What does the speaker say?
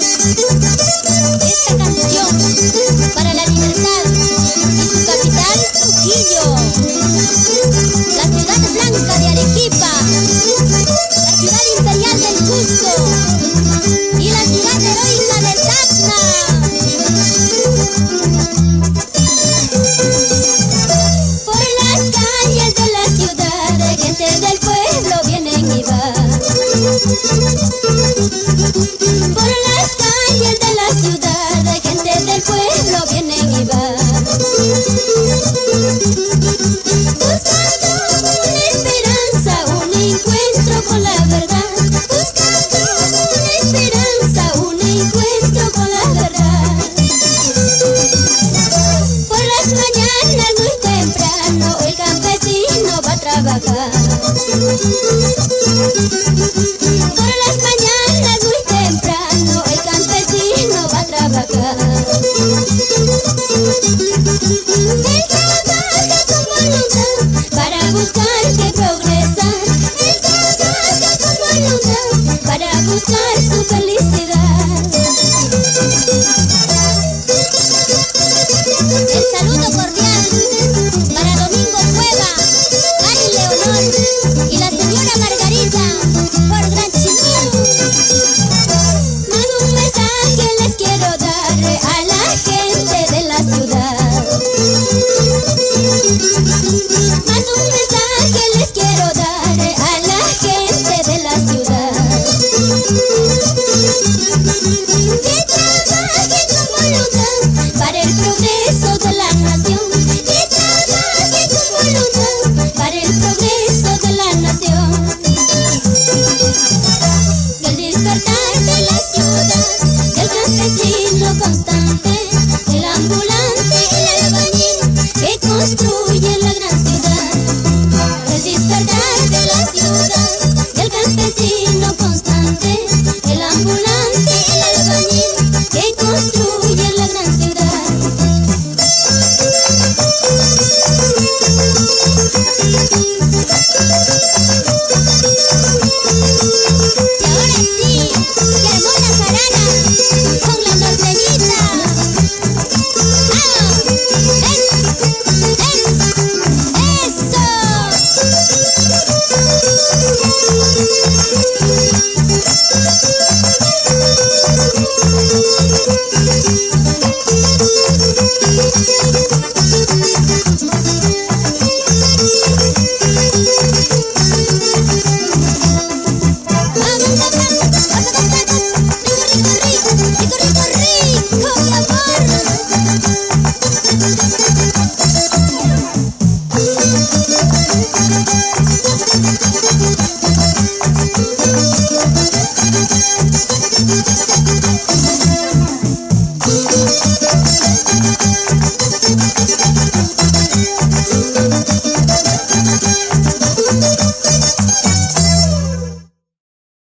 Esta canción para la libertad y su capital, Trujillo, la ciudad blanca de Arequipa, la ciudad imperial del Cusco y la ciudad heroica del Tacna. Por las calles de la ciudad, gente del pueblo vienen y van. Por las calles de la ciudad, gente del pueblo vienen y van. Buscando una esperanza, un encuentro con la verdad. Buscando una esperanza, un encuentro con la verdad. Por las mañanas muy temprano el campesino va a trabajar. Por las mañanas muy temprano el campesino va a trabajar. Él trabaja con voluntad para buscar que progresar. Él trabaja con voluntad para buscar su felicidad. El saludo cordial para Domingo Cueva, Ari Leonor y la señora Margarita por Gran Chimú. Más un mensaje les quiero dar a la gente de la ciudad. Más un mensaje les quiero dar a la gente de la ciudad. Que trabajen con voluntad para el progreso de la nación. Que trabajen con voluntad para el progreso de la nación. El despertar de la ciudad, el campesino constante, el ambulante y el albañil que construyen la gran ciudad. El despertar de la ciudad, el campesino constante, el ambulante y el albañil que construyen la gran ciudad. Y ahora sí, se armó la jarana con la norteñita. ¡Vamos! ¡Eso!